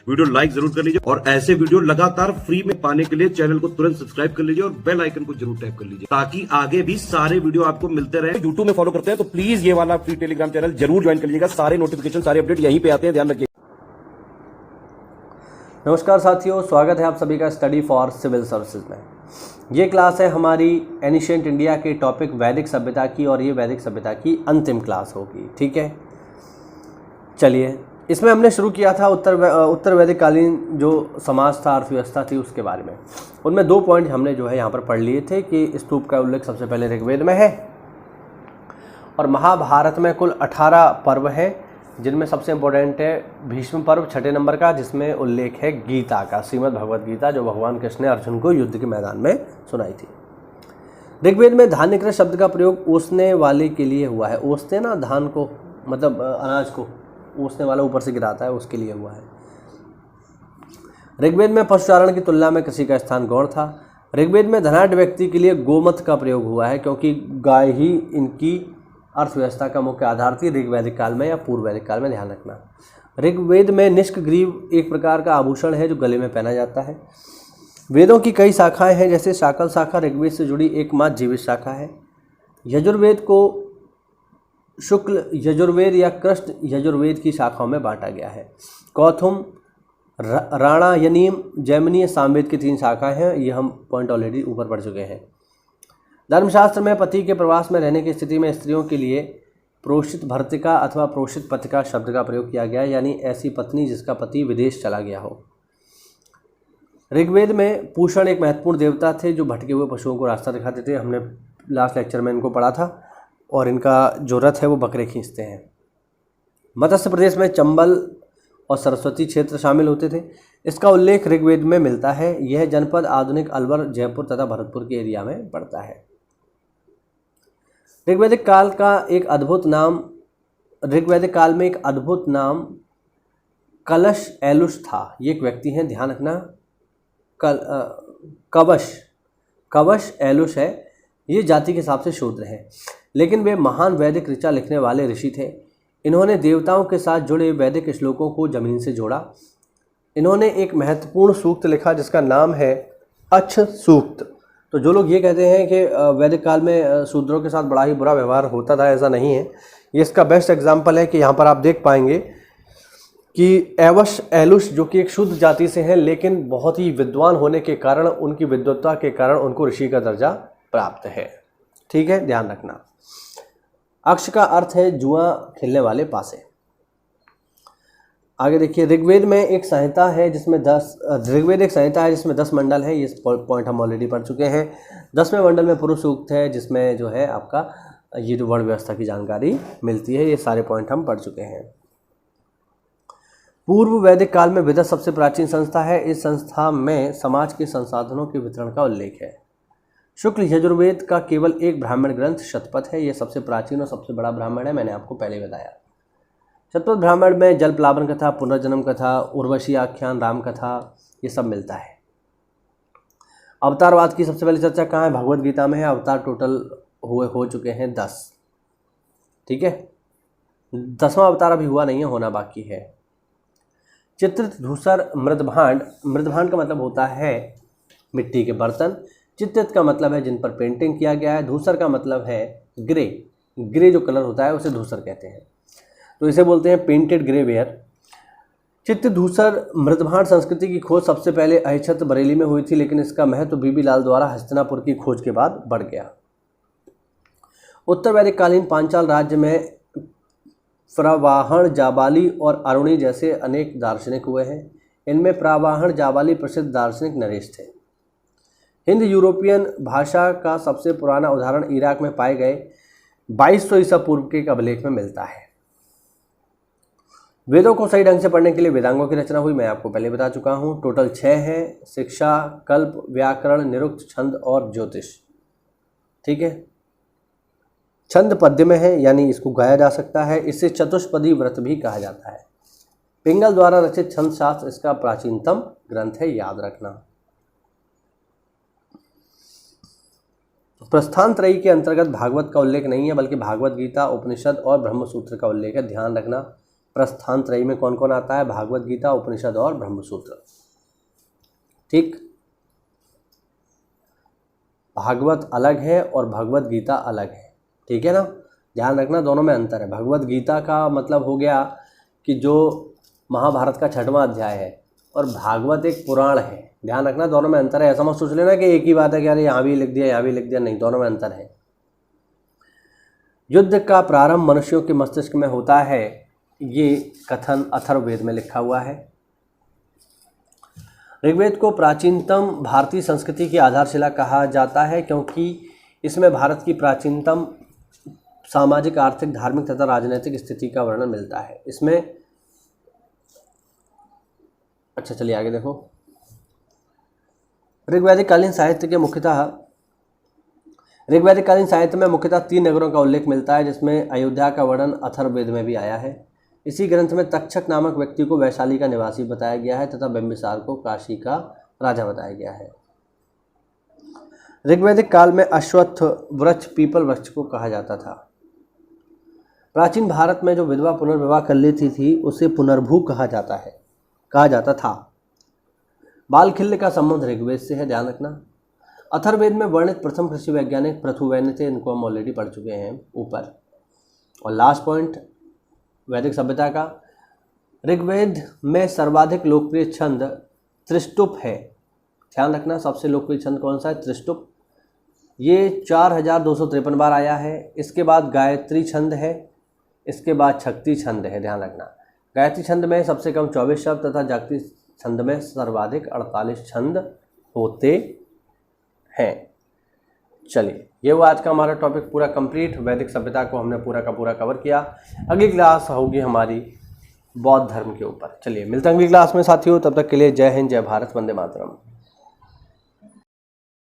Video like जरूर कर लीजिए और ऐसे वीडियो लगातार फ्री में पाने के लिए चैनल को तुरंत सब्सक्राइब कर लीजिए और बेल आइकन को जरूर टैप कर लीजिए ताकि आगे भी सारे वीडियो आपको मिलते रहे। यूट्यूब में फॉलो करते हैं तो प्लीज ये वाला फ्री टेलीग्राम चैनल जरूर ज्वाइन कर लीजिएगा। सारे नोटिफिकेशन सारे अपडेट यहीं पे आते हैं, ध्यान रखिए। नमस्कार साथियों, स्वागत है आप सभी का स्टडी फॉर सिविल सर्विसेज में। ये क्लास है हमारी एनिशिएंट इंडिया के टॉपिक वैदिक सभ्यता की और ये वैदिक सभ्यता की अंतिम क्लास होगी। ठीक है, चलिए, इसमें हमने शुरू किया था उत्तर वैदिक कालीन जो समाज था, अर्थव्यवस्था थी, उसके बारे में। उनमें 2 पॉइंट हमने जो है यहाँ पर पढ़ लिए थे कि स्तूप का उल्लेख सबसे पहले ऋग्वेद में है और महाभारत में कुल 18 पर्व हैं, जिनमें सबसे इम्पोर्टेंट है भीष्म पर्व 6 नंबर का, जिसमें उल्लेख है गीता का, श्रीमद् भगवद गीता, जो भगवान कृष्ण ने अर्जुन को युद्ध के मैदान में सुनाई थी। ऋग्वेद में धान्यकृत शब्द का प्रयोग ओसने वाले के लिए हुआ है। ओसते ना धान को, मतलब अनाज को ओसने वाला ऊपर से गिराता है, उसके लिए हुआ है। ऋग्वेद में पशुचारण की तुलना में कृषि का स्थान गौण था। ऋग्वेद में धनाढ्य व्यक्ति के लिए गोमत का प्रयोग हुआ है, क्योंकि गाय ही इनकी अर्थव्यवस्था का मुख्य आधार थी ऋग्वैदिक काल में या पूर्व वैदिक काल में, ध्यान रखना। ऋग्वेद में निष्क ग्रीव एक प्रकार का आभूषण है जो गले में पहना जाता है। वेदों की कई शाखाएं हैं, जैसे शाकल शाखा ऋग्वेद से जुड़ी एकमात्र जीवित शाखा है। यजुर्वेद को शुक्ल यजुर्वेद या कृष्ण यजुर्वेद की शाखाओं में बांटा गया है। कौथुम, राणा, यनीम, जैमिनी, सामवेद की 3 शाखाएं हैं। ये हम पॉइंट ऑलरेडी ऊपर पढ़ चुके हैं। धर्मशास्त्र में पति के प्रवास में रहने की स्थिति में स्त्रियों के लिए प्रोषित भर्तिका अथवा प्रोषित पतिका शब्द का प्रयोग किया गया है, यानी ऐसी पत्नी जिसका पति विदेश चला गया हो। ऋग्वेद में पूषण एक महत्वपूर्ण देवता थे जो भटके हुए पशुओं को रास्ता दिखाते थे। हमने लास्ट लेक्चर में इनको पढ़ा था और इनका जो रथ है वो बकरे खींचते हैं। मत्स्य प्रदेश में चंबल और सरस्वती क्षेत्र शामिल होते थे। इसका उल्लेख ऋग्वेद में मिलता है। यह जनपद आधुनिक अलवर, जयपुर तथा भरतपुर के एरिया में पड़ता है। ऋग्वैदिक काल में एक अद्भुत नाम कलश एलुश था। ये एक व्यक्ति हैं, ध्यान रखना। कवश एलुश है। ये जाति के हिसाब से शूद्र हैं, लेकिन वे महान वैदिक ऋचा लिखने वाले ऋषि थे। इन्होंने देवताओं के साथ जुड़े वैदिक श्लोकों को जमीन से जोड़ा। इन्होंने एक महत्वपूर्ण सूक्त लिखा जिसका नाम है अच्छ सूक्त। तो जो लोग ये कहते हैं कि वैदिक काल में शूद्रों के साथ बड़ा ही बुरा व्यवहार होता था, ऐसा नहीं है। ये इसका बेस्ट एग्जाम्पल है कि यहाँ पर आप देख पाएंगे कि एवश एलुश जो कि एक शुद्ध जाति से हैं, लेकिन बहुत ही विद्वान होने के कारण, उनकी विद्वत्ता के कारण उनको ऋषि का दर्जा प्राप्त है। ठीक है, ध्यान रखना। अक्ष का अर्थ है जुआ खेलने वाले पासे। आगे देखिए, ऋग्वेद में एक संहिता है जिसमें 10 मंडल है। ये पॉइंट हम ऑलरेडी पढ़ चुके हैं। 10वें मंडल में पुरुष सूक्त है, जिसमें जो है आपका ये जो वर्ण व्यवस्था की जानकारी मिलती है। ये सारे पॉइंट हम पढ़ चुके हैं। पूर्व वैदिक काल में वेद सबसे प्राचीन संस्था है। इस संस्था में समाज के संसाधनों के वितरण का उल्लेख है। शुक्ल यजुर्वेद का केवल एक ब्राह्मण ग्रंथ शतपथ है। यह सबसे प्राचीन और सबसे बड़ा ब्राह्मण है, मैंने आपको पहले बताया। शतपथ ब्राह्मण में जल प्लावन कथा, पुनर्जन्म कथा, उर्वशी आख्यान, राम कथा, ये सब मिलता है। अवतारवाद की सबसे पहली चर्चा कहाँ है? भगवद गीता में है। अवतार टोटल हो चुके हैं 10। ठीक है, 10वां अवतार अभी हुआ नहीं है, होना बाकी है। चित्रित धूसर मृदभांड, मृदभांड का मतलब होता है मिट्टी के बर्तन। चित्रित का मतलब है जिन पर पेंटिंग किया गया है। धूसर का मतलब है ग्रे, ग्रे जो कलर होता है उसे धूसर कहते हैं, तो इसे बोलते हैं पेंटेड ग्रे वेयर। चित्त धूसर मृदभांड संस्कृति की खोज सबसे पहले अहिछत्र बरेली में हुई थी, लेकिन इसका महत्व बीबी लाल द्वारा हस्तिनापुर की खोज के बाद बढ़ गया। उत्तर वैदिक कालीन पांचाल राज्य में प्रवाहण, जाबाली और अरुणी जैसे अनेक दार्शनिक हुए हैं। इनमें प्रवाहण, जाबाली प्रसिद्ध दार्शनिक नरेश थे। हिंद यूरोपियन भाषा का सबसे पुराना उदाहरण इराक में पाए गए 2200 ईसा पूर्व के एक अभिलेख में मिलता है। वेदों को सही ढंग से पढ़ने के लिए वेदांगों की रचना हुई, मैं आपको पहले बता चुका हूँ। टोटल 6 हैं: शिक्षा, कल्प, व्याकरण, निरुक्त, छंद और ज्योतिष। ठीक है, छंद पद्य में है, यानी इसको गाया जा सकता है। इसे चतुष्पदी व्रत भी कहा जाता है। पिंगल द्वारा रचित छंद शास्त्र इसका प्राचीनतम ग्रंथ है, याद रखना। प्रस्थान त्रयी के अंतर्गत भागवत का उल्लेख नहीं है, बल्कि भागवत गीता, उपनिषद और ब्रह्मसूत्र का उल्लेख है, ध्यान रखना। प्रस्थान त्रयी में कौन कौन आता है? भागवत गीता, उपनिषद और ब्रह्मसूत्र। ठीक, भागवत अलग है और भगवत गीता अलग है, ठीक है ना, ध्यान रखना दोनों में अंतर है। भगवत गीता का मतलब हो गया कि जो महाभारत का 6वां अध्याय है, और भागवत एक पुराण है, ध्यान रखना दोनों में अंतर है। ऐसा मत सोच लेना कि एक ही बात है कि यार यहाँ भी लिख दिया यहाँ भी लिख दिया, नहीं, दोनों में अंतर है। युद्ध का प्रारंभ मनुष्यों के मस्तिष्क में होता है, ये कथन अथर्ववेद में लिखा हुआ है। ऋग्वेद को प्राचीनतम भारतीय संस्कृति की आधारशिला कहा जाता है क्योंकि इसमें भारत की प्राचीनतम सामाजिक, आर्थिक, धार्मिक तथा राजनीतिक स्थिति का वर्णन मिलता है। इसमें अच्छा चलिए आगे देखो। ऋग्वैदिक कालीन साहित्य में मुख्यतः 3 नगरों का उल्लेख मिलता है, जिसमें अयोध्या का वर्णन अथर्ववेद में भी आया है। इसी ग्रंथ में तक्षक नामक व्यक्ति को वैशाली का निवासी बताया गया है तथा बिंबिसार को काशी का राजा बताया गया है। ऋग्वैदिक काल में अश्वत्थ वृक्ष पीपल वृक्ष को कहा जाता था। प्राचीन भारत में जो विधवा पुनर्विवाह कर लेती थी उसे पुनर्भू कहा जाता था। बालखिल्य का संबंध ऋग्वेद से है, ध्यान रखना। अथर्ववेद में वर्णित प्रथम कृषि वैज्ञानिक पृथुवैन्य थे, इनको हम ऑलरेडी पढ़ चुके हैं ऊपर। और लास्ट पॉइंट वैदिक सभ्यता का, ऋग्वेद में सर्वाधिक लोकप्रिय छंद त्रिष्टुप है, ध्यान रखना सबसे लोकप्रिय छंद कौन सा है? त्रिष्टुप। ये 4253 बार आया है। इसके बाद गायत्री छंद है, इसके बाद शक्ति छंद है, ध्यान रखना। गायत्री छंद में सबसे कम 24 शब्द तथा जागती छंद में सर्वाधिक 48 छंद होते हैं। चलिए, ये वो आज का हमारा टॉपिक पूरा कंप्लीट। वैदिक सभ्यता को हमने पूरा का पूरा कवर किया। अगली क्लास होगी हमारी बौद्ध धर्म के ऊपर। चलिए मिलते हैं अगली क्लास में साथियों, तब तक के लिए जय हिंद, जय भारत, वंदे मातरम।